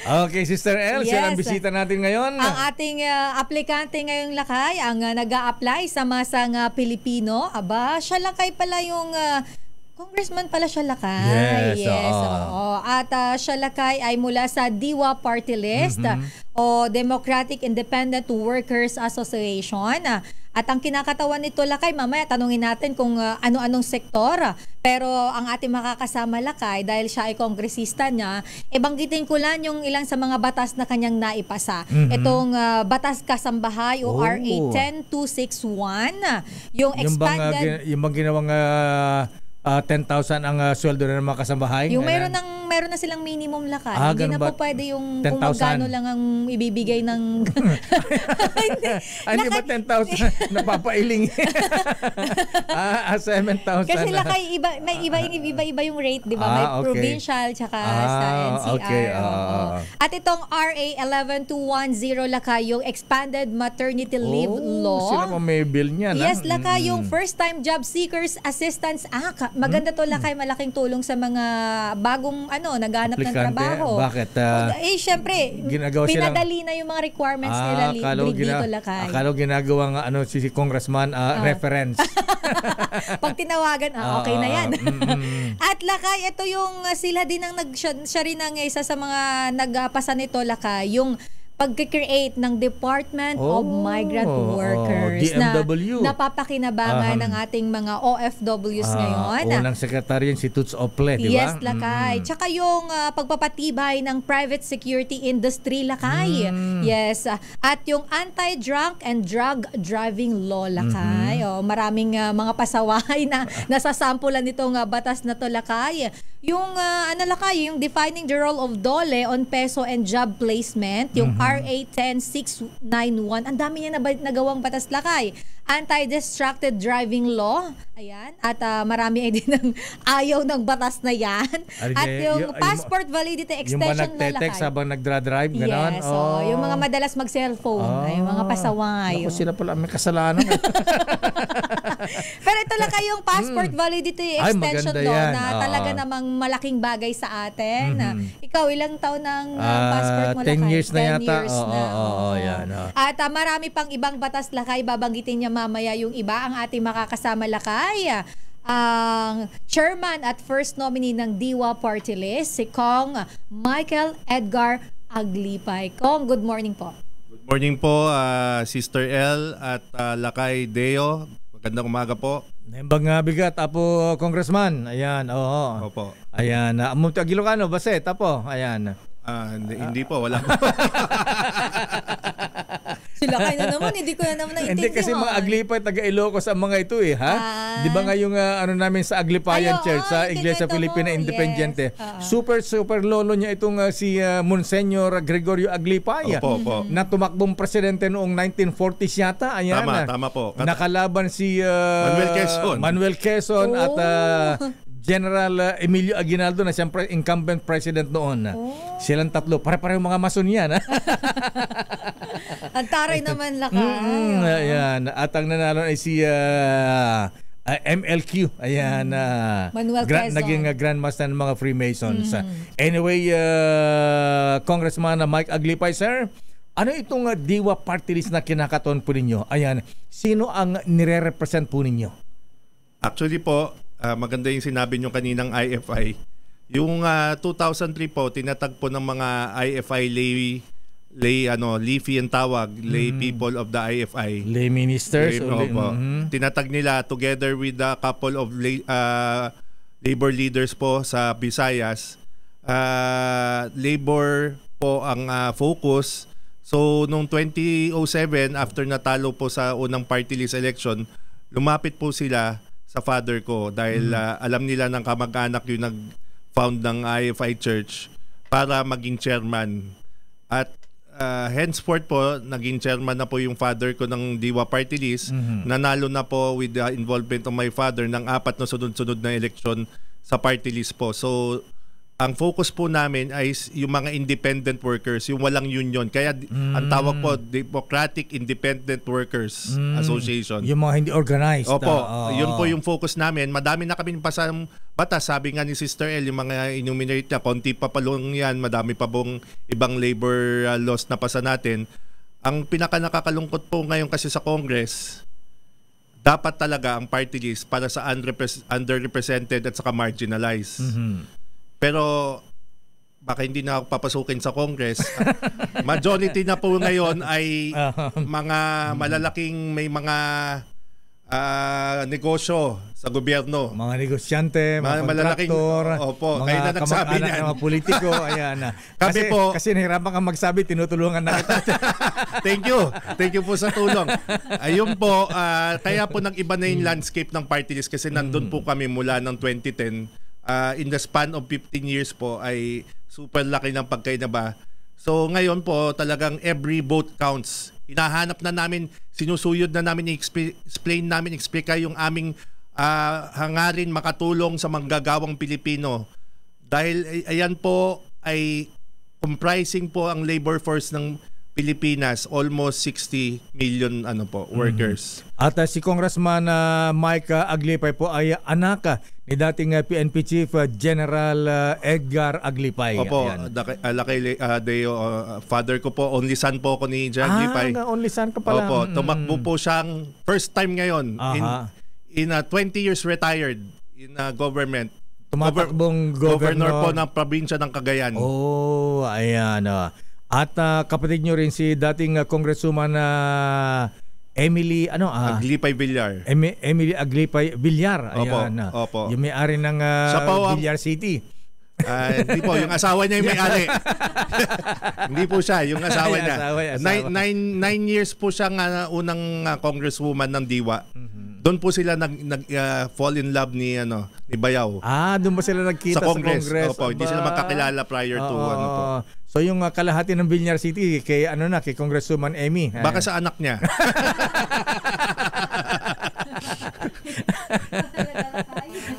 Okay, Sister El, sino ang bisita natin ngayon? Ang ating aplikante ngayong lakay, ang nag-a-apply sa masang Pilipino. Aba, siya lakay pala yung congressman pala siya lakay. Yes, oo. At siya lakay ay mula sa Diwa Party List o Democratic Independent Workers Association. At ang kinakatawan nito lakay, mamaya tanungin natin kung ano-anong sektor. Pero ang ating makakasama lakay, dahil siya ay kongresista niya, banggitin ko lang yung ilang sa mga batas na kanyang naipasa. Itong Batas Kasambahay o RA 10261, yung expanded... Yung bang ginawang 10,000 ang sweldo na ng mga kasambahay? Yung meron na silang minimum lakay. Hindi na po pwede yung 10,000? kung magkano lang ang ibibigay ng... Hindi ba 10,000 napapailing? 7,000. Kasi lakay, may iba-iba yung rate, di ba? May provincial tsaka sa NCR. Okay. At itong RA 11210 lakay, yung Expanded Maternity Leave Law. Sila pa may bill niyan. Yes, lakay, yung First Time Job Seekers Assistance Act. Maganda to lakay, malaking tulong sa mga bagong naghanap ng trabaho. Bakit? Siyempre, pinadali na yung mga requirements nila dito lakay. Akala ginagawang si congressman reference. Pag tinawagan, okay na yan. At lakay, ito yung sila din ang siya rin ang isa sa mga nagpasa nito lakay, yung pag-create ng Department of Migrant Workers DMW. na napapakinabangan ng ating mga OFWs ngayon. Unang sekretary si Toots Ople, di ba? Yes, lakay. Tsaka yung pagpapatibay ng private security industry, lakay. Yes. At yung anti-drunk and drug driving law, lakay. Maraming mga pasaway na nasasampulan nitong batas na to, lakay. Yung lakay, yung defining the role of DOLE on peso and job placement, yung RA 10691. Ang dami niya nagawang batas, lakay. Anti-distracted driving law. Ayan. At marami ay din ng ayaw ng batas na yan. At yung passport validity extension na lakay. Yung mga habang nagdra-drive, gano'n? Yes. Yung mga madalas mag-cellphone. Ay, yung mga pasaway. Ako sila pala may kasalanan. Pero ito lakay yung passport validity extension law na talaga namang malaking bagay sa atin. Ikaw, ilang taon ng passport mo lakay? 10 years na yata. Yan. At marami pang ibang batas lakay, babanggitin niya mamaya yung iba. Ang ating makakasama lakay, ang chairman at first nominee ng Diwa Party List, si Kong Michael Edgar Aglipay. Kong, good morning po. Good morning po, Sister El at lakay Deo. Magandang umaga po. Nembang bigat, Apo Congressman. Ayan, Opo. Ayan, Munti Ilocano, Baset, Apo. Ayan. Hindi po, wala po. Sila kayo na naman, hindi ko na naman naintindihan. Hindi kasi mga Aglipay, taga Ilocos ang mga ito ha? Di ba nga yung namin sa Aglipayan Church, sa Iglesia Filipina Independiente. Super lolo niya itong si Monsenyor Gregorio Aglipay. Opo. Na tumakbong presidente noong 1940s yata. Ayan, tama po. Nakalaban si Manuel Quezon at General Emilio Aguinaldo na siyempre incumbent president noon. Silang tatlo. Pare-pareho mga mason yan. Ang taray naman lakay. Ayan. At ang nanalo ay si MLQ. Ayan. Manuel Quezon. Naging grandmaster ng mga Freemasons. Anyway, Congressman Mike Aglipay, sir. Ano itong Diwa Party List na kinakaton po ninyo? Ayan. Sino ang nire-represent po ninyo? Actually po, maganda yung sinabi nyo kaninang IFI. Yung 2003 po, tinatag po ng mga IFI Leafy ang tawag, lay people of the IFI. Lay ministers? Tinatag nila together with a couple of labor leaders po sa Visayas. Labor po ang focus. So, noong 2007, after natalo po sa unang party list election, lumapit po sila sa father ko dahil alam nila ng kamag-anak yung nag-found ng IFI Church para maging chairman. At henceforth po, naging chairman na po yung father ko ng Diwa Party List. Nanalo na po with the involvement of my father ng 4 na sunod-sunod na eleksyon sa party list po. So, ang focus po namin ay yung mga independent workers, yung walang union. Kaya ang tawag po Democratic Independent Workers Association. Yung mga hindi organized. Opo, yun po yung focus namin. Madami na kami pasang batas. Sabi nga ni Sister El, yung mga enumerate niya, konti pa palong yan, madami pa pong ibang labor laws na pasa natin. Ang pinaka nakakalungkot po ngayon kasi sa Congress, dapat talaga ang party list para sa underrepresented at saka marginalized. Pero baka hindi na ako papasukin sa Congress. Majority na po ngayon ay mga malalaking may mga negosyo sa gobyerno. Mga negosyante, mga kontraktor, opo, mga kayo na nagsabi kamag-anak ng mga politiko. Ayan na. Kami po, kasi nahirapan kang magsabi, tinutulungan na kita. Thank you. Thank you po sa tulong. Ayun po, kaya po nag-iba na yung landscape ng party list kasi nandun po kami mula ng 2010. In the span of 15 years po ay super laki ng pagkainaba. So ngayon po talagang every vote counts. Hinahanap na namin, sinusuyod na namin, explain namin, explica yung aming hangarin makatulong sa manggagawang Pilipino. Dahil ayan po ay comprising po ang labor force ng Pilipinas, almost 60 million workers. At si Congressman Mike Aglipay po ay anak ni dating PNP Chief General Edgar Aglipay. Opo, laki Deo, father ko po, only son po ako ni General Aglipay. Only son ka pala. Opo, tumakbo po siyang first time ngayon in 20 years retired in government. Tumatakbong governor po ng probinsya ng Cagayan. Oh, ayan. At kapatid nyo rin si dating Congresswoman Emily Aglipay Villar. Emily Aglipay Villar. Ayan. Opo. Yung may-ari ng Villar City. Hindi po, yung asawa niya yung may-ari. Hindi po siya, yung asawa niya. Asawa. 9 years po siyang unang congresswoman ng Diwa. Doon po sila fall in love ni Bayaw. Doon ba sila nagkita sa Congress? Opo, hindi sila magkakilala prior to po. So yung kalahati ng Villar City kay kay Congresswoman Emmy. Baka sa anak niya.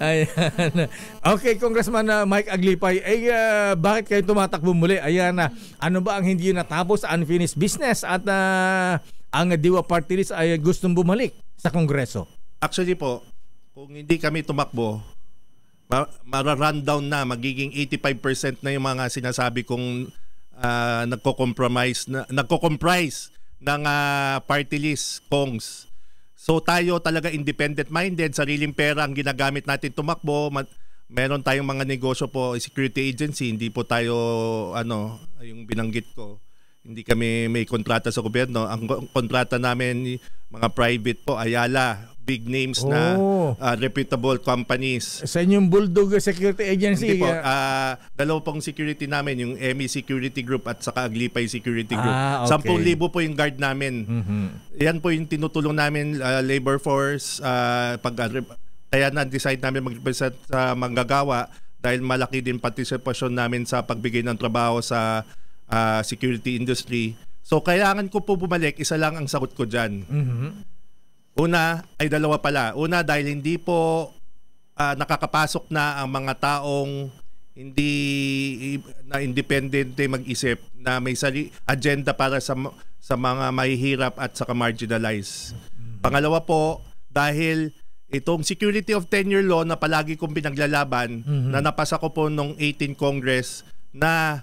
Ayan. Okay, Congressman Mike Aglipay, bakit kayo tumatakbo muli? Ayan, ano ba ang hindi natapos sa unfinished business at ang Diwa Party List ay gustong bumalik sa Kongreso? Actually po, kung hindi kami tumakbo, mara-rundown na, magiging 85% na yung mga sinasabi kong nagko-comprise ng party list, Kongs. So tayo talaga independent-minded, sariling pera ang ginagamit natin tumakbo. Meron tayong mga negosyo po, security agency, hindi po tayo, yung binanggit ko, hindi kami may kontrata sa gobyerno. Ang kontrata namin, mga private po, Ayala, big names na reputable companies. Sa inyong Bulldog Security Agency? Hindi po. Dalawa pong security namin, yung Emmy Security Group at saka Aglipay Security Group. Okay. 10,000 po yung guard namin. Yan po yung tinutulong namin, labor force, kaya na-decide namin mag-represent sa manggagawa dahil malaki din participation namin sa pagbigay ng trabaho sa security industry. So kailangan ko po bumalik, isa lang ang sagot ko dyan. Una ay dalawa pala. Una dahil hindi po nakakapasok na ang mga taong hindi na independente mag-isip na may agenda para sa mga mahihirap at saka marginalized. Pangalawa po, dahil itong security of tenure law na palagi kong pinaglalaban na napasa ko po nung 18 Congress na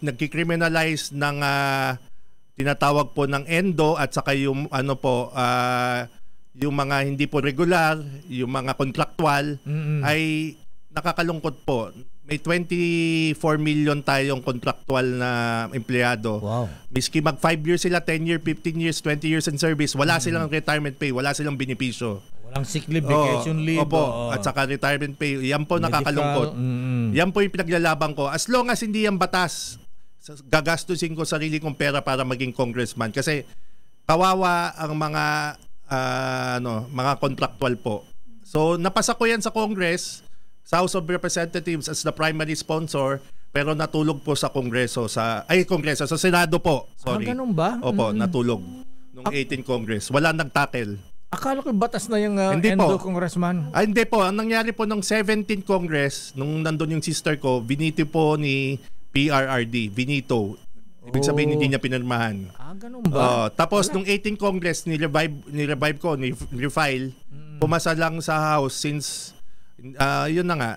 nagkikriminalize ng tinatawag po ng ENDO at saka yung yung mga hindi po regular, yung mga contractual ay nakakalungkot po. May 24 million tayong contractual na empleyado. Wow. Miski mag 5 years sila, 10 years, 15 years, 20 years in service, wala silang retirement pay, wala silang benepisyo. Walang sick leave, vacation leave. Opo, at saka retirement pay. Yan po nakakalungkot. Yan po yung pinaglalaban ko. As long as hindi yan batas, gagastusin ko sarili kong pera para maging congressman. Kasi kawawa ang mga mga contractual po. So napasa ko yan sa Congress, sa House of Representatives as the primary sponsor, pero natulog po sa Kongreso, sa Senado po. Sorry. Ganun ba? Opo, natulog nung 18 Congress. Wala nagtackle. Akala ko batas na yung Hindi Endo, po. Congressman. Hindi po. Ang nangyari po ng 17th Congress, nung nandun yung sister ko, binito po ni PRRD, binito. Ibig sabihin, hindi niya pinirmahan. Ganun ba? Tapos, nung 18th Congress, ni-revive ko, ni-refile, pumasa lang sa House since, yun na nga,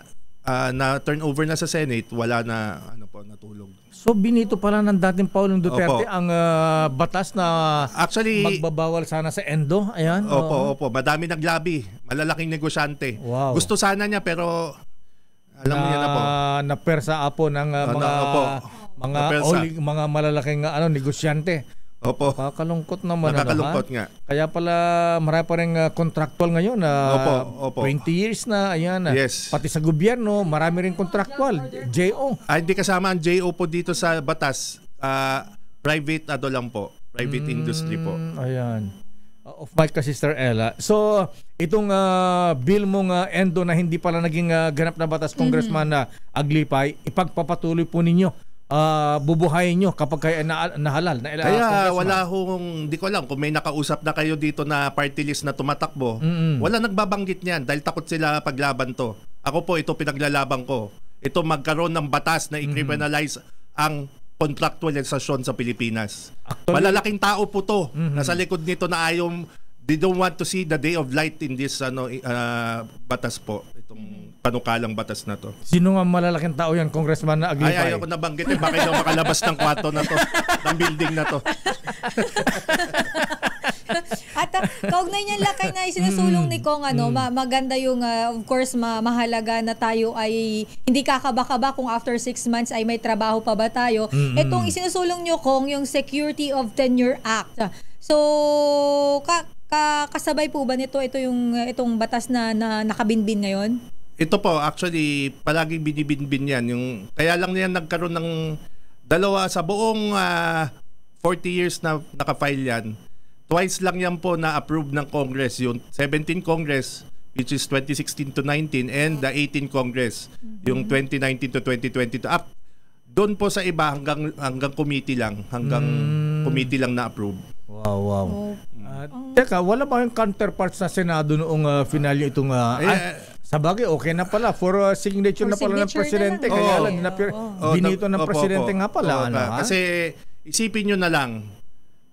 na turnover na sa Senate, wala na, natulog. So binito pala ng dating Pangulong Duterte Opo. ang batas na Actually, magbabawal sana sa Endo. Ayan. opo. Madami naglabi. Malalaking negosyante. Wow. Gusto sana niya pero alam niya na po. Napersa po ng opo. Napersa. mga malalaking negosyante. Opo. Nakakalungkot naman. Nakakalungkot nga. Kaya pala marami pa rin contractual ngayon. Opo. 20 years na. Ayan. Yes. Pati sa gobyerno, marami rin contractual. JO. Hindi kasama ang JO po dito sa batas. Private lang po. Private industry po. Ayan. Of mic ka, Sister Ella. So, itong bill mong Endo na hindi pala naging ganap na batas, Congressman na Aglipay, ipagpapatuloy po ninyo. Bubuhayin nyo kapag kayo nahalal. Kaya wala hindi ko alam kung may nakausap na kayo dito na party list na tumatakbo. Wala nagbabanggit niyan dahil takot sila paglaban to. Ako po, ito pinaglalaban ko. Ito magkaroon ng batas na i-criminalize ang contractualisasyon sa Pilipinas. Actually, malalaking tao po to. Nasa likod nito na they don't want to see the day of light in this batas po. Itong panukalang batas na to. Sino nga malalaking tao yan, Congressman na Aglipay? Ayaw ko nabanggitin. Bakit daw makalabas ng kwarto na to, ng building na to. At kaugnay niyan lakay na isinusulong ni Kong maganda yung of course mahalaga na tayo ay hindi kakaba-kaba kung after 6 months ay may trabaho pa ba tayo. Itong isinusulong niyo Kong yung Security of Tenure Act. So kasabay po ba nito itong batas na nakabinbin ngayon? Ito po, actually, palaging binibinbin yan. Kaya lang yan nagkaroon ng dalawa sa buong 40 years na nakafile yan. Twice lang yan po na-approve ng Congress. Yung 17 Congress, which is 2016 to 19, and the 18 Congress, yung 2019 to 2022. Doon po sa iba, hanggang committee lang. Hanggang committee lang na-approve. Wow. Teka, wala ba yung counterparts sa Senado noong final itong... Sabagay, okay na pala. For signature na pala ng presidente. Kaya lang, binito ng presidente nga pala. Kasi isipin nyo na lang,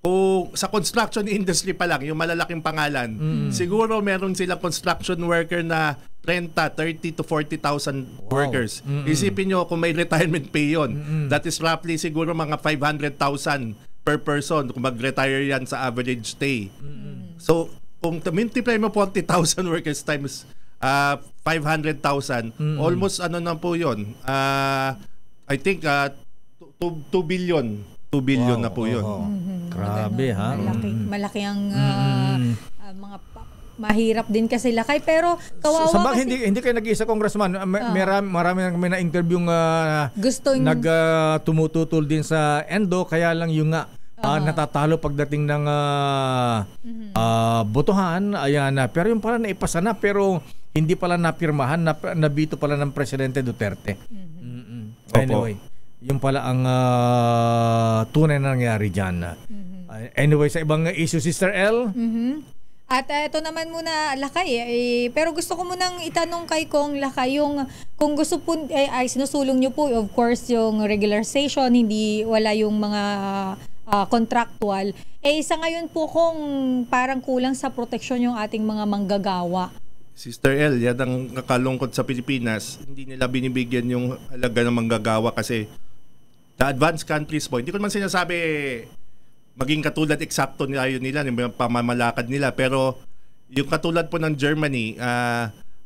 kung sa construction industry pa lang, yung malalaking pangalan, siguro meron silang construction worker na 30 to 40,000 workers. Isipin nyo kung may retirement pay yun. That is roughly siguro mga 500,000 per person kung mag-retire yan sa average stay. So, kung multiply mo 40,000 workers times 500,000, almost na po yun. I think 2 billion. 2 billion na po yun. Grabe, ha? Malaki ang mga mahirap din kasi lakay, pero kawawa kasi hindi kayo nag-iisa, Congressman. Marami nang kami na-interview tumututol din sa Endo, kaya lang yung natatalo pagdating ng botohan. Ayan, pero yung pala naipasa na, pero hindi pala napirmahan, nabito pala ng Presidente Duterte. Anyway, yung pala ang tunay na nangyari dyan. Anyway, sa ibang issue, Sister L? At ito naman muna, Lakay, pero gusto ko munang itanong kay Kong Lakay, kung gusto po, ay sinusulong nyo po, of course, yung regularization, wala yung mga contractual. Sa ngayon po kung parang kulang sa proteksyon yung ating mga manggagawa. Sister L, yan ang nakalungkot sa Pilipinas. Hindi nila binibigyan yung halaga ng manggagawa kasi the advanced countries po, hindi ko naman sinasabi maging katulad eksakto nila yung pamamalakad nila, pero yung katulad po ng Germany,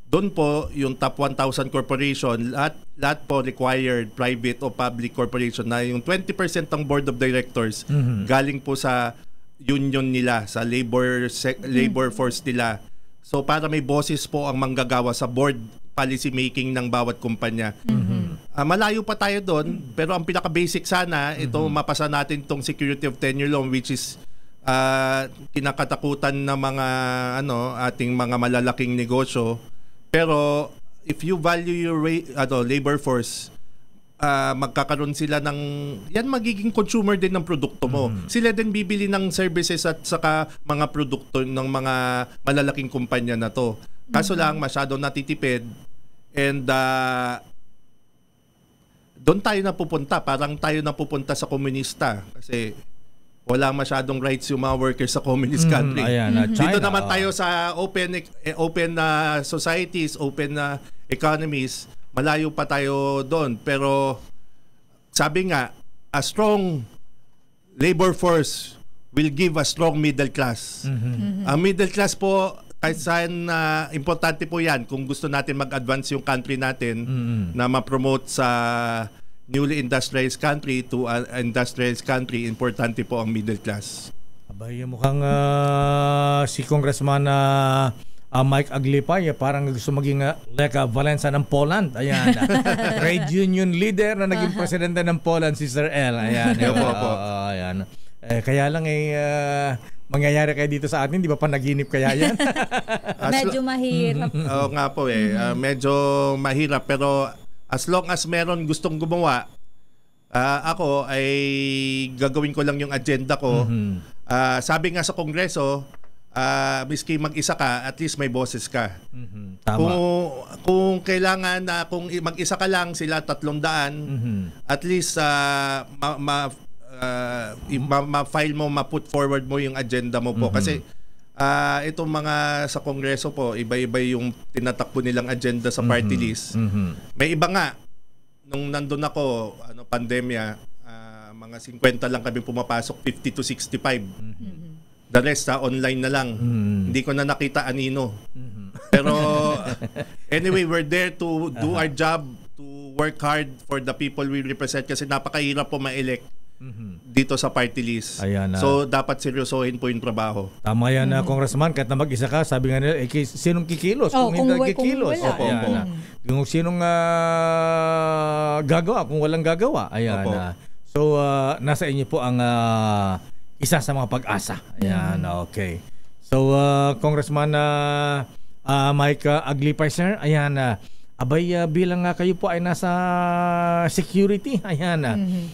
doon po yung top 1,000 corporation, lahat po required private o public corporation na yung 20% ng board of directors galing po sa union nila, sa labor force nila. So para may boses po ang manggagawa sa board policy making ng bawat kumpanya. Malayo pa tayo doon, pero ang pinaka-basic sana, ito mapasa natin itong Security of Tenure Law, which is kinakatakutan ng mga ating mga malalaking negosyo. Pero if you value your labor force, magkakaroon sila ng yan magiging consumer din ng produkto mo. Sila din bibili ng services at saka mga produkto ng mga malalaking kumpanya na to. Kaso lang masyado natitipid and doon tayo napupunta, parang tayo napupunta sa komunista kasi wala masyadong rights yung mga workers sa communist country. Dito naman tayo sa open societies, open economies. Malayo pa tayo doon. Pero sabi nga, a strong labor force will give a strong middle class. Ang middle class po, kahit saan importante po yan kung gusto natin mag-advance yung country natin na ma-promote sa newly industrialized country to an industrialized country, importante po ang middle class. Abay, mukhang si Congressman Mike Aglipay, parang gusto maging Lech Walesa ng Poland. Ayan. Trade union leader na naging presidente ng Poland, si Sir L. Ayan. Ayan. Kaya lang mangyayari kayo dito sa atin, di ba panaginip kaya yan? Medyo mahirap. Oo nga po medyo mahirap pero as long as meron gustong gumawa, ako ay gagawin ko lang yung agenda ko. Sabi nga sa Kongreso, miski mag-isa ka, at least may boses ka. Tama. Kung kailangan na kung mag-isa ka lang, sila 300, at least ma-file mo, ma-put forward mo yung agenda mo po. Kasi itong mga sa Kongreso po, iba-iba yung tinatakbo nilang agenda sa party list. May iba nga, nung nandun ako, pandemya, mga 50 lang kami pumapasok, 50 to 65. The rest online na lang. Hindi ko na nakita anino. Pero anyway, we're there to do our job, to work hard for the people we represent kasi napakahirap po ma-elect dito sa party list. So dapat seryosohin po yung trabaho. Tama yan, Congressman. Kahit na mag-isa ka, sabi nga nila, sinong kikilos? Kung hindi kikilos. Yung sinong gagawa, kung walang gagawa. Ayan. So nasa inyo po ang isa sa mga pag-asa. Ayan, okay. So, Congressman Mike Aglipay, sir, ayan, abay, bilang kayo po ay nasa security, ayan,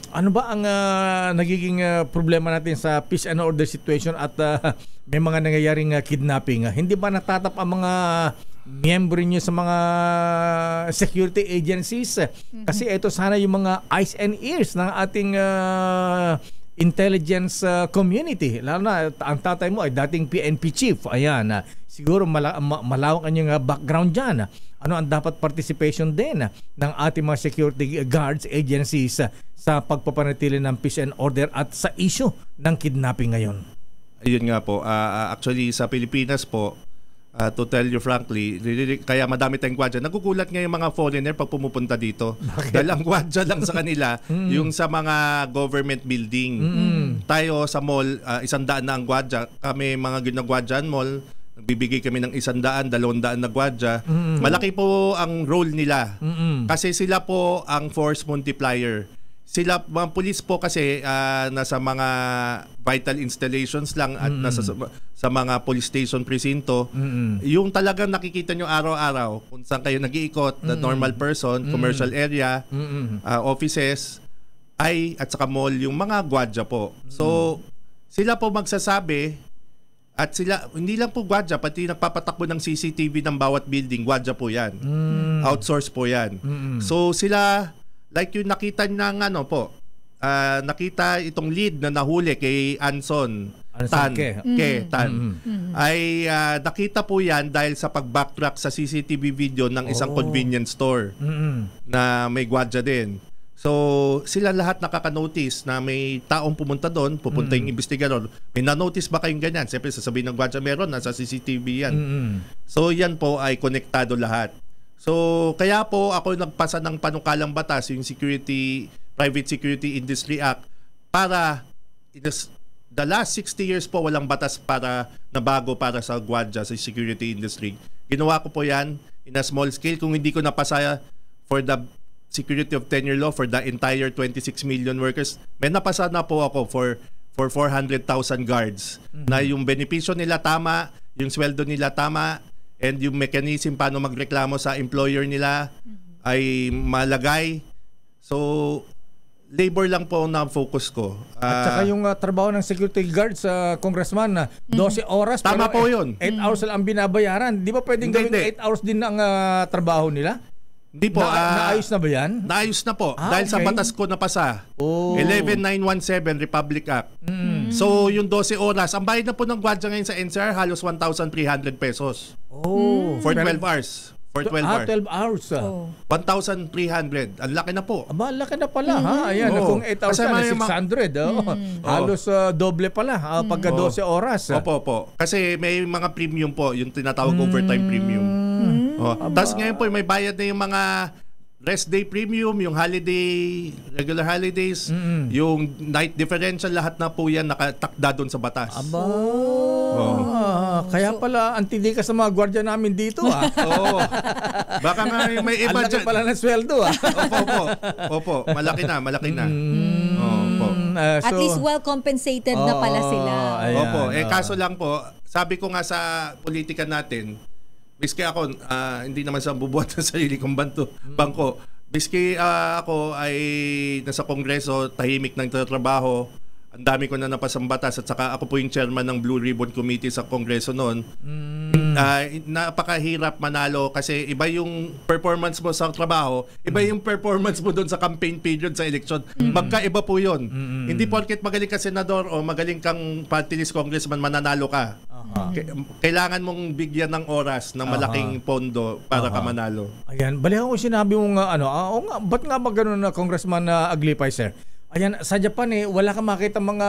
ano ba ang nagiging problema natin sa peace and order situation at may mga nangyayaring kidnapping? Hindi ba natatap ang mga miyembro niyo sa mga security agencies? Kasi ito sana yung mga eyes and ears ng ating intelligence community. Lalo na ang tatay mo ay dating PNP chief. Ayan, siguro malawak ang yung background dyan. Ano ang dapat participation din ng ating mga security guards agencies sa pagpapanatili ng peace and order at sa issue ng kidnapping ngayon? Ayun nga po. Actually sa Pilipinas po, to tell you frankly, kaya madami tayong gwadya. Nagugulat nga yung mga foreigner pag pumupunta dito. Dahil ang gwadya lang sa kanila, yung sa mga government building. Tayo sa mall, 100 na ang gwadya. Kami mga ginagwadyan mall, nagbibigay kami ng 100, 200 na gwadya. Malaki po ang role nila. Kasi sila po ang force multiplier. Sila, mga police po kasi nasa mga vital installations lang at nasa sa mga police station presinto. Yung talagang nakikita nyo araw-araw kung saan kayo nag-iikot, the normal person, commercial area, offices, at saka mall, yung mga gwadya po. So, sila po magsasabi at sila, hindi lang po gwadya, pati nagpapatakbo ng CCTV ng bawat building, gwadya po yan. Outsource po yan. So, sila, like yung nakita ng nakita itong lead na nahuli kay Anson Tan, ay nakita po yan dahil sa pag-backtrack sa CCTV video ng isang convenience store na may gwadya din. So, sila lahat nakaka-notice na may taong pumunta doon, pupunta yung investigador. May na-notice ba kayong ganyan? Siyempre, sasabihin ng gwadya, meron, nasa CCTV yan. So, yan po ay konektado lahat. So, kaya po ako nagpasa ng panukalang batas, yung Private Security Industry Act, para the last 60 years po walang batas na bago para sa gwadya sa security industry. Ginawa ko po yan in a small scale. Kung hindi ko napasa for the security of tenure law for the entire 26 million workers, may napasa na po ako for 400,000 guards na yung benepisyo nila tama, yung sweldo nila tama, and yung mechanism paano magreklamo sa employer nila ay malagay. So, labor lang po ang focus ko. At saka yung trabaho ng security guard sa congressman na 12 oras. Tama po yun. 8 hours lang ang binabayaran. Di ba pwedeng gawin 8 hours din ang trabaho nila? Hindi po. Naayos na ba yan? Naayos na po. Dahil sa okay. batas ko napasa. Oh. 11917 Republic Act. So, yung 12 oras, ang bayad na po ng gwardiya ngayon sa NCR, halos 1,300 pesos. For 12 hours. For 12 hours. 12 hours. 1,300. Ang laki na po. Aba, laki na pala. Ha? Ayan, kung 8 hours na, 600. Halos doble pala pagka 12 oras. Opo. Kasi may mga premium po, yung tinatawag overtime premium. Tapos ngayon po, may bayad na yung mga rest day premium, yung holiday, regular holidays, yung night differential, lahat na po yan nakatakda doon sa batas. Aba. Kaya pala antindi ka sa mga gwardiya namin dito. Oo. Baka nga may iba dyan. Pala ng sweldo. Opo. Malaki na. Opo. At least well compensated na pala sila. Opo. Kaso lang po, sabi ko nga sa politika natin, biski ako, hindi naman sa bubuhat ng sarili kong bangko. Biski ako ay nasa kongreso, tahimik ng trabaho. Ang dami ko na napasang batas at saka ako po yung chairman ng Blue Ribbon Committee sa kongreso noon. Napakahirap manalo kasi iba yung performance mo sa trabaho, iba yung performance mo doon sa campaign period sa election. Magkaiba po yun. Hindi porket magaling ka senador o magaling kang party list congressman, mananalo ka. Kailangan mong bigyan ng oras ng malaking pondo para ka manalo. Ayan, balikan ko sinabi mong ba't nga ba ganun na Congressman Aglipay, sir? Ayan, sa Japan wala kang makita mga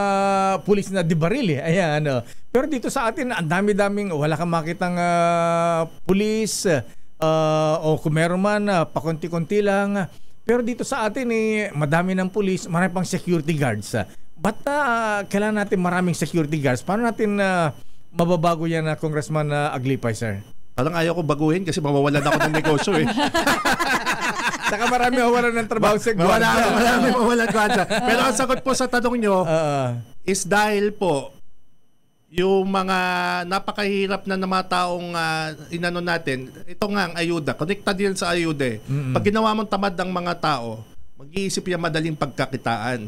pulis na dibaril Ayan, pero dito sa atin, ang dami-daming wala kang makitang pulis o kung meron man, pakunti-kunti lang. Pero dito sa atin madami ng pulis, marami pang security guards. Ba't kailangan natin maraming security guards? Paano natin mababago yan na Congressman Aglipay, sir? Parang ayaw ko baguhin kasi mawawalan ako ng negosyo Saka marami mawalan ng trabaho sa gwardiya. Marami mawalan gwardiya. Pero ang sagot po sa tanong nyo is dahil po yung mga napakahirap na mga taong inano natin, ito nga ang ayuda. Connected yan sa ayuda. Pag ginawa mong tamad ng mga tao, mag-iisip yan madaling pagkakitaan.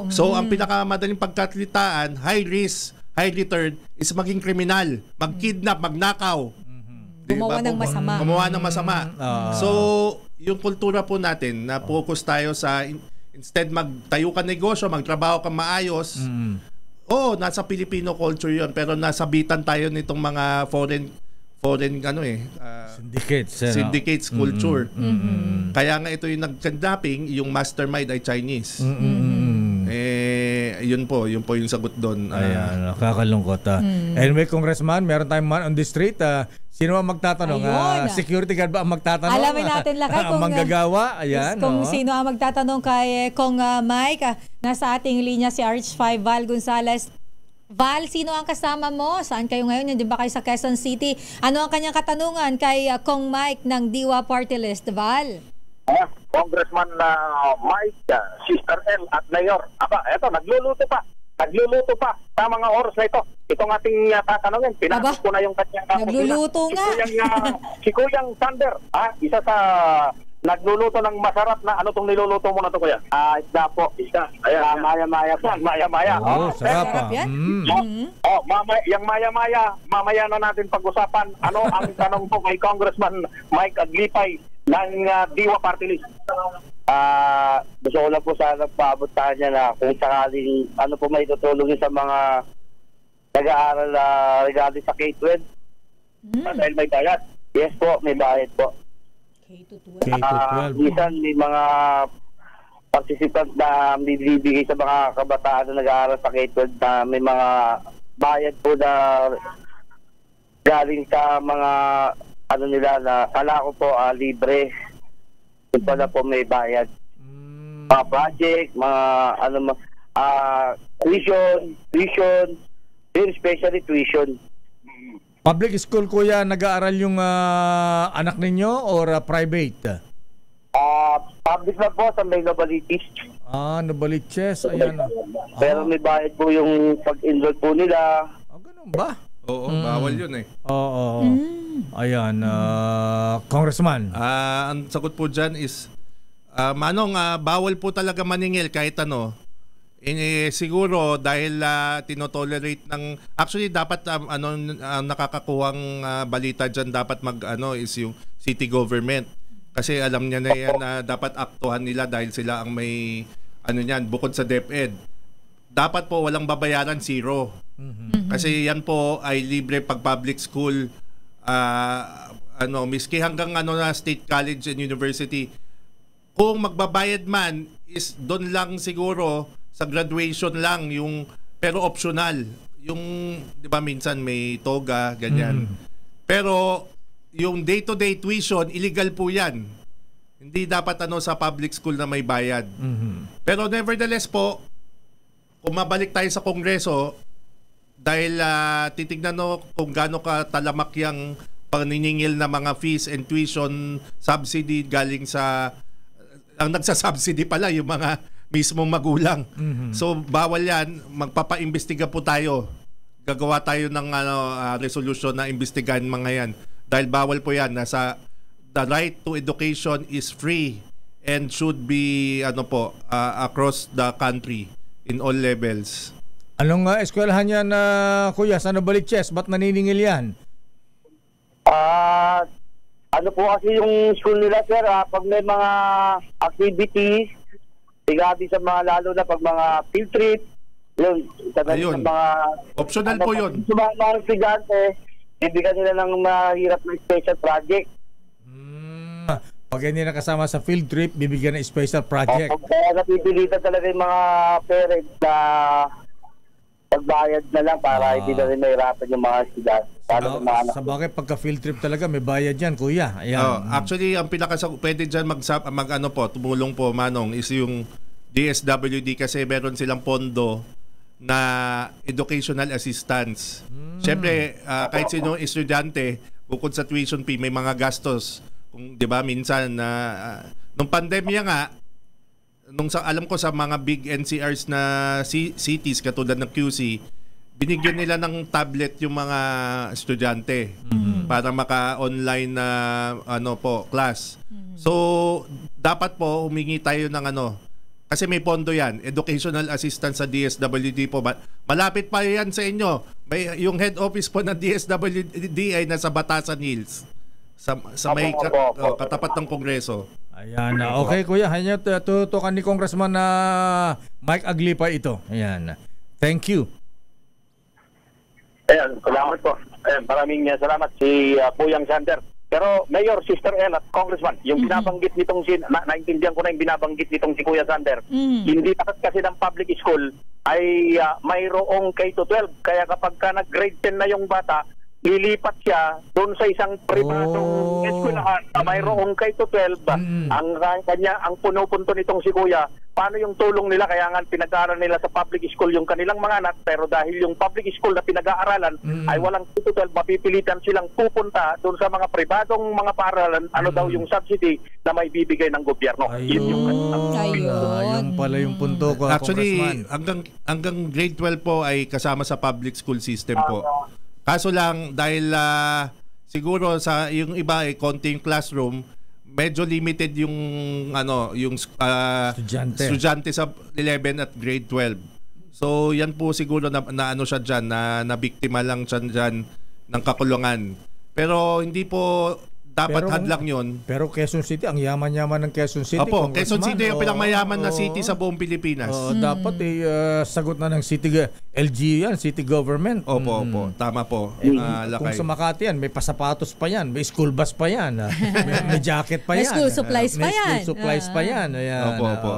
So ang pinakamadaling pagkakitaan, high risk, high return, is maging kriminal, mag-kidnap, magnakaw. Gumawa ng masama. So, yung kultura po natin na focus tayo sa instead magtayo ka negosyo, magtrabaho ka maayos. Nasa Filipino culture 'yon, pero nasabitan tayo nitong mga foreign syndicates culture. Kaya nga ito yung nag-kidnapping, yung mastermind ay Chinese. Yun po yung sagot doon. Ayan, nakakalungkot. Anyway, Congressman, meron tayong man on the street. Sino ang magtatanong? Security guard ba ang magtatanong? Alamin natin lakay kung manggagawa. Ayan, kung sino ang magtatanong kay Kong Mike. Nasa ating linya si RH5 Val Gonzales. Val, sino ang kasama mo? Saan kayo ngayon? Hindi ba kayo sa Quezon City? Ano ang kanyang katanungan kay Kong Mike ng Diwa Party List? Val? Congressman Mike, Sister M at Mayor. Eto, nagluluto pa sa mga oras na ito. Itong ating tatanungin, pinasok ko na yung kanyang nagluluto nga. Si Kuyang Sander, isa sa nagluluto ng masarap na ano tong niluluto mo na to, kuya? Isda po, isda. Ayan, maya-maya po. Maya-maya. Sarap yan. Yung maya-maya, mamaya na natin pag-usapan. Ano ang tanong po kay Congressman Mike Aglipay ng Diwa Party List? Gusto ko lang po sana paabot sa kanya na kung sakaling ano po may tutulong sa mga nag-aaral regarding sa K-12. Dahil may bayad. Yes po, may bayad po. K-12. Minsan may mga participant na bibigay sa mga kabataan na nag-aaral sa K-12 na may mga bayad po na galing sa mga ano nila na kala ko po libre. Yung pala po may bayad. Mga project, mga tuition, especially tuition. Public school, kuya, nag-aaral yung anak ninyo or private? Public na po sa may Nabalitis. Nabaliches. Ayan. Pero may bayad po yung pag-enroll po nila. Ganun ba? Oo, bawal yun Ayan, Congressman. Ang sagot po dyan is Manong, bawal po talaga maningil kahit ano. Siguro dahil tinotolerate ng actually dapat nakakakuhang balita diyan dapat is yung city government kasi alam niya na yan na dapat aktuhan nila dahil sila ang may niyan bukod sa DepEd dapat po walang babayaran, zero. Kasi yan po ay libre pag public school miski hanggang na state college and university. Kung magbabayad man is doon lang siguro sa graduation lang yung pero optional yung 'di ba minsan may toga ganyan. Pero yung day-to-day tuition illegal po 'yan. Hindi dapat sa public school na may bayad. Pero nevertheless po kung mabalik tayo sa Kongreso dahil titignan kung gaano ka talamak yung paniningil na mga fees and tuition subsidy galing sa ang nagsasubsidy pala yung mga mismong magulang. So bawal yan, magpapaimbestiga po tayo. Gagawa tayo ng resolution na imbestigahan mga yan. Dahil bawal po yan, the right to education is free and should be across the country in all levels. Anong eskwelahan yan, kuya? Saan balik chess? Ba't naniningil yan? Ano po kasi yung school nila, sir, pag may mga activities, sigati sa mga lalo na pag mga field trip, yun, sa mga optional po yun. Sa mga estudyante, bibigyan nila ng mahirap na special project. Pag hindi nakasama sa field trip, bibigyan ng special project. Kaya napipilitan talaga yung mga parents na pagbayad na lang para hindi na rin mahirapan yung mga estudyante. Sa bagay, pagka field trip talaga, may bayad yan, kuya. Ayan. Actually, ang pwede dyan tumulong po, Manong, is yung DSWD kasi meron silang pondo na educational assistance. Siyempre, kahit sino estudyante, bukod sa tuition fee, may mga gastos. Kung 'di ba minsan nung pandemya nga alam ko sa mga big NCRs na cities katulad ng QC, binigyan nila ng tablet yung mga estudyante para maka-online na class. So dapat po humingi tayo ng kasi may pondo yan, educational assistance sa DSWD po. Malapit pa yan sa inyo. Yung head office po ng DSWD ay nasa Batasan Hills. Sa may katapat ng Kongreso. Ayan. Okay, kuya. Tutukan ni Congressman Mike Aglipay ito. Ayan. Thank you. Ayan, salamat po. Ayan, maraming salamat si Puyang Sander. Pero Mayor, Sister El at Congressman, yung binabanggit nitong naintindihan ko na yung binabanggit nitong si Kuya Sander. Hindi kasi ng public school ay mayroong K-12. Kaya kapag nag-grade 10 na yung bata, lilipat siya doon sa isang pribadong eskwelahan na mayroong K-12. Ang puno-punto nitong si Kuya, paano yung tulong nila? Kaya nga pinag-aaral nila sa public school yung kanilang mga anak, pero dahil yung public school na pinag-aaralan ay walang K-12, mapipilitan silang pupunta doon sa mga pribadong mga paaralan, daw yung subsidy na may bibigay ng gobyerno. Yung pala yung punto ko. Actually, hanggang grade 12 po ay kasama sa public school system po. Kaso lang dahil siguro sa yung iba ay konting classroom, medyo limited yung estudyante sa 11 at grade 12. So yan po siguro na siya diyan na biktima lang siya diyan ng kakulungan. Pero hindi po dapat hadlang yun. Pero Quezon City, ang yaman-yaman ng Quezon City. Opo, Quezon City yung pinakamayaman na city sa buong Pilipinas. Dapat sagot na ng city LG yan, city government. Opo. Tama po. Kung sa Makati yan, may pasapatos pa yan, may school bus pa yan, may jacket pa yan. May school supplies pa yan. May school supplies pa yan. Ayan. Opo.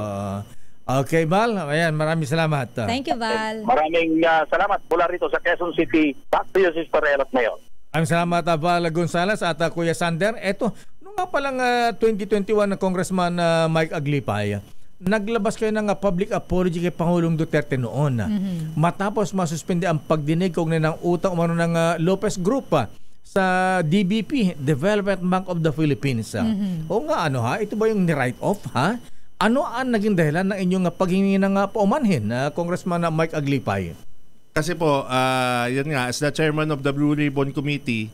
Okay, Val. Ayan, maraming salamat. Thank you, Val. Maraming salamat mula rito sa Quezon City. Back to you, Sister El at Mayor. Ang salamat, Val Gonzales at Kuya Sander. Eto, nung nga palang 2021 ng Congressman Mike Aglipay, naglabas kayo ng public apology kay Pangulong Duterte noon. Matapos masuspende ang pagdinig kaugnay ng utang umano ng Lopez Group sa DBP, Development Bank of the Philippines. O nga, ito ba yung ni-write off, ha? Ano ang naging dahilan ng inyong paghingi ng paumanhin, Congressman Mike Aglipay? Kasi po, yun nga, as the chairman of the Blue Ribbon Committee,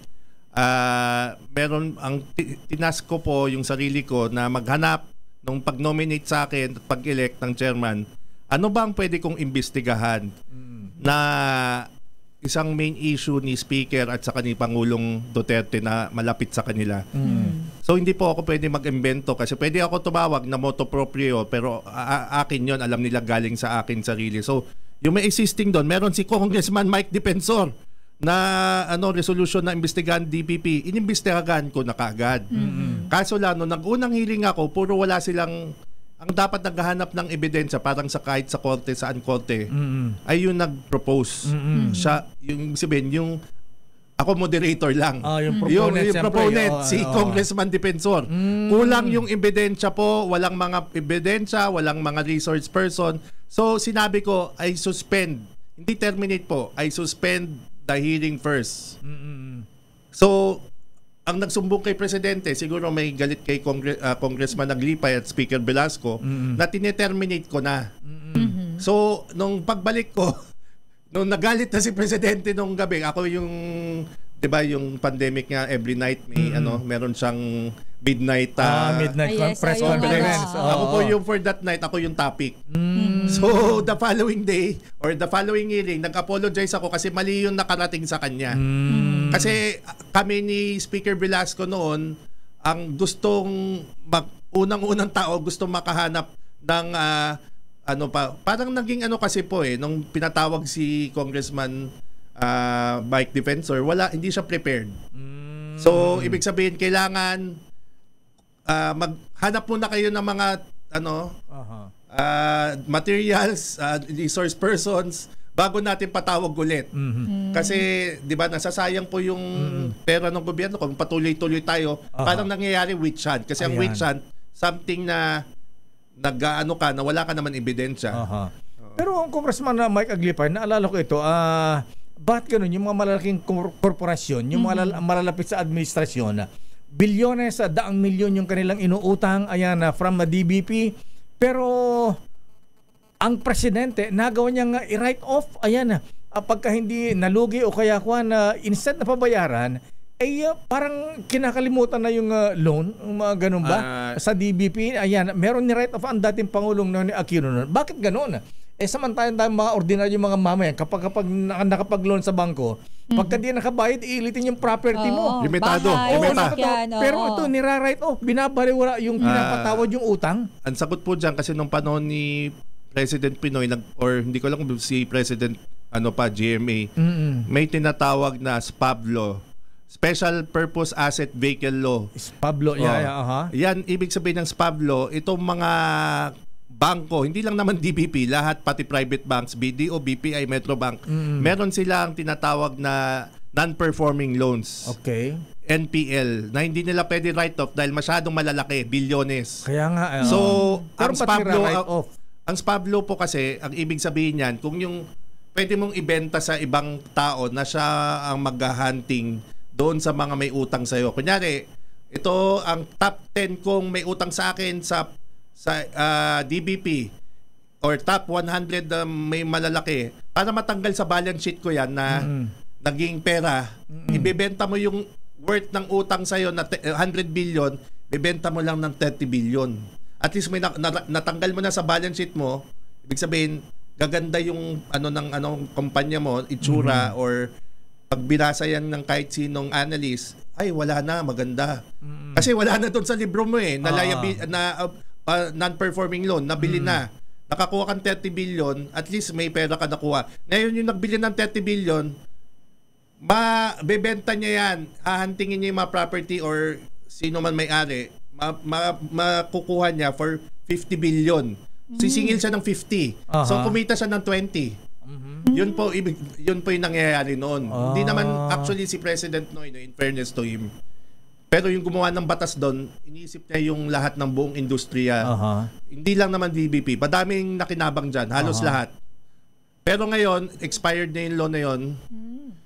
tinask ko po yung sarili ko na maghanap nung pag-nominate sa akin at pag-elect ng chairman, ano ba ang pwede kong imbestigahan na isang main issue ni Speaker at saka ni Pangulong Duterte na malapit sa kanila. So hindi po ako pwede mag-imbento kasi pwede ako tumawag na motu proprio pero akin yon, alam nila galing sa akin sarili. So yung may existing doon, meron si Congressman Mike Defensor na resolution na imbestigahan DPP, inimbestigahan ko na kaagad. Kaso lang, nung nag-unang hearing ako, puro wala silang, ang dapat naghahanap ng ebidensya, parang sa kahit sa korte, saan korte, ay yung nag-propose. Siya, yung sabihin, yung ako moderator lang. Yung proponent, yung proponent si Congressman Defensor. Kulang yung ebidensya po, walang mga ebidensya, walang mga resource person. So sinabi ko, I suspend, hindi terminate po, I suspend the hearing first. So, ang nagsumbong kay Presidente, siguro may galit kay Congressman Aglipay at Speaker Velasco na tineterminate ko na. So, nung pagbalik ko, nung nagalit na si Presidente nung gabi, ako yung, 'di ba, yung pandemic nga every night may meron siyang midnight press conference. Ako po yung for that night, ako yung topic. So the following day or the following hearing, nag-apologize ako kasi mali yung nakarating sa kanya. Kasi kami ni Speaker Velasco noon, ang gustong unang-unang tao gusto makahanap ng parang naging kasi po nung pinatawag si Congressman Mike Defensor, hindi siya prepared. So ibig sabihin kailangan maghanap muna kayo ng mga materials, resource persons bago natin patawag ulit. Kasi 'di ba nasasayang po yung pera ng gobyerno kung patuloy-tuloy tayo. Parang nangyayari witch hunt kasi ang witch hunt something na na wala ka naman ebidensya. Pero Congressman Mike Aglipay, naalala ko ito, bakit ganun yung mga malalaking korporasyon, yung mga malalapit sa administrasyon, bilyones, daang milyon yung kanilang inuutang, from DBP, pero ang presidente nagawa niyang i-write off, pagka hindi nalugi o kaya instead na pabayaran, parang kinakalimutan na yung loan, mga ganun ba? Sa DBP, meron ni write off ang dating Pangulong ni Aquino noon. Bakit ganun? Samantalang tayo mga ordinaryong mga mamayan, kapag nakapag-loan sa bangko, pagka di nakabayad, iilitin yung property mo. Limitado. Pero ito, nira-write off, binabaliwala yung pinapatawad yung utang. Ang sagot po dyan, kasi nung panahon ni President Pinoy, or hindi ko lang kung si President GMA, may tinatawag na SPAB, Special Purpose Asset Vehicle Law. SPAB, Yan, ibig sabihin ng SPAB, itong mga bangko, hindi lang naman DBP, lahat pati private banks, BDO, BPI, Metrobank, meron silang tinatawag na non-performing loans. Okay. NPL, na hindi nila pwede write-off dahil masyadong malalaki, bilyones. Kaya nga. So, ang SPAB law po kasi, ang ibig sabihin niyan, kung yung pwede mong ibenta sa ibang tao na siya ang mag-hunting doon sa mga may utang sa'yo. Kunyari, ito ang top 10 kung may utang sa akin sa DBP or top 100 may malalaki, para matanggal sa balance sheet ko yan na naging pera, ibebenta mo yung worth ng utang sa'yo na 100 billion, ibebenta mo lang ng 30 billion. At least may natanggal mo na sa balance sheet mo, ibig sabihin, gaganda yung kumpanya mo, itsura, or pag binasa yan ng kahit sinong analyst, ay wala na, maganda. Kasi wala na doon sa libro mo non-performing loan, nabili na. Nakakuha kang 30 billion, at least may pera ka nakuha. Ngayon yung nagbili ng 30 billion, mabebenta niya yan, hahantingin niya yung mga property or sino man may-ari, makukuha niya for 50 billion. Sisingil siya ng 50. So kumita siya ng 20. Yun po yung nangyayari noon. Hindi naman actually si President Noy, in fairness to him. Pero yung gumawa ng batas doon, iniisip niya yung lahat ng buong industriya. Hindi lang naman DBP. Madaming nakinabang dyan. Halos lahat. Pero ngayon, expired na yung law na yun.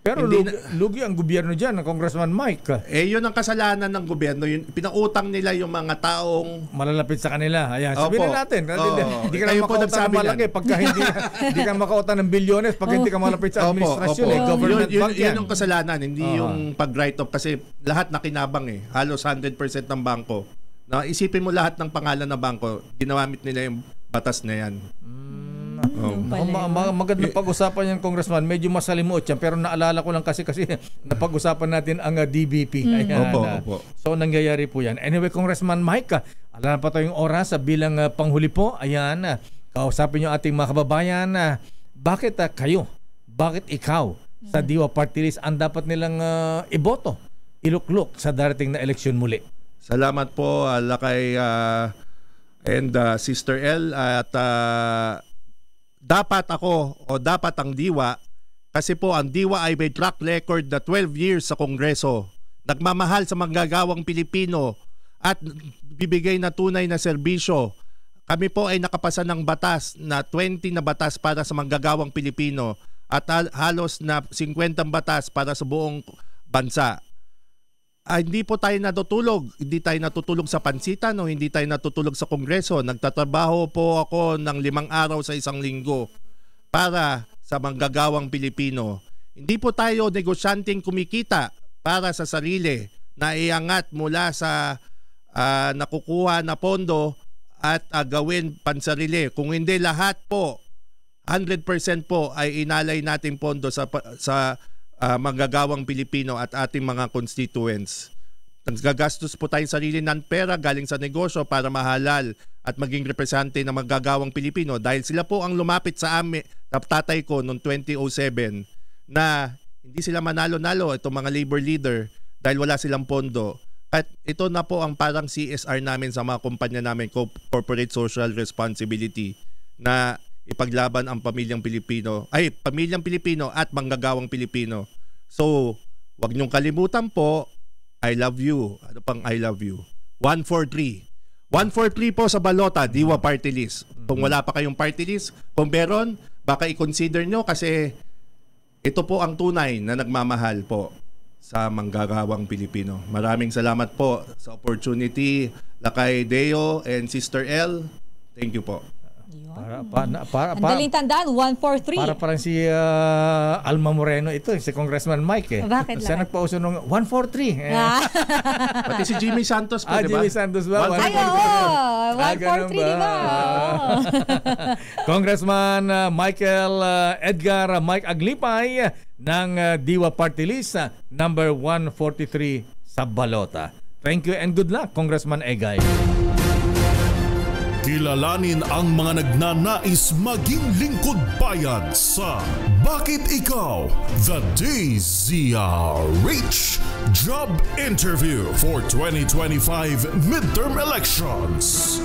Pero lugi ang gobyerno dyan, Congressman Mike. Yun ang kasalanan ng gobyerno. Pinautang nila yung mga taong malalapit sa kanila. Sabihin natin. Hindi ka na makautang ng malaki pagka hindi ka makautang ng bilyones pag hindi ka malapit sa administrasyon. Government bank yan. Yun yung kasalanan. Hindi yung pag-write off kasi lahat nakinabang Halos 100% ng bangko Na isipin mo lahat ng pangalan ng bangko, ginamit nila yung batas na yan. Magandang pag-usapan yan, Congressman. Medyo masalimuot yan, pero naalala ko lang kasi napag-usapan natin ang DBP. Ayan, Opo. So nangyayari po yan. Anyway, Congressman Mike, alam pa tayong oras bilang panghuli po. Ayan, kausapin nyo ating mga kababayan. Bakit ikaw sa Diwa Party List ang dapat nilang iboto, iluklok sa darating na eleksyon muli? Salamat po, Lakay and Sister L. At dapat ang Diwa, kasi po ang Diwa ay may track record na 12 years sa Kongreso. Nagmamahal sa manggagawang Pilipino at bibigay na tunay na serbisyo. Kami po ay nakapasa ng batas na 20 na batas para sa manggagawang Pilipino at halos na 50 batas para sa buong bansa. Hindi po tayo natutulog. Hindi tayo natutulog sa pansitan o hindi tayo natutulog sa Kongreso. Nagtatrabaho po ako ng 5 araw sa isang linggo para sa manggagawang Pilipino. Hindi po tayo negosyanteng kumikita para sa sarili na iangat mula sa nakukuha na pondo at gawin pansarili. Kung hindi, lahat po 100% po ay inalay nating pondo sa manggagawang Pilipino at ating mga constituents. Nagagastos po tayong sarili ng pera galing sa negosyo para mahalal at maging representante ng manggagawang Pilipino dahil sila po ang lumapit sa amin, sa tatay ko noong 2007 na hindi sila manalo-nalo itong mga labor leader dahil wala silang pondo. At ito na po ang parang CSR namin sa mga kumpanya namin, Corporate Social Responsibility, na ipaglaban ang pamilyang Pilipino at manggagawang Pilipino. So, wag niyong kalimutan po, I love you. Ano pang I love you? 143. 143 po sa balota, Diwa Party List. Kung wala pa kayong party list, kung meron, baka i-consider nyo kasi ito po ang tunay na nagmamahal po sa manggagawang Pilipino. Maraming salamat po sa opportunity, Lakay Deo and Sister L. Thank you po. Ang daling tandaan, 143. Para parang si Alma Moreno ito, si Congressman Mike. Bakit Siya nagpauso nung 143. Pati si Jimmy Santos po, di ba? Jimmy Santos ba? 143, di ba? Congressman Michael Edgar Mike Aglipay ng Diwa Party List, number 143 sa balota. Thank you and good luck, Congressman Egay. Kilalanin ang mga nagnanais maging lingkod bayan sa Bakit Ikaw? The DZRH Job Interview for 2025 Midterm Elections.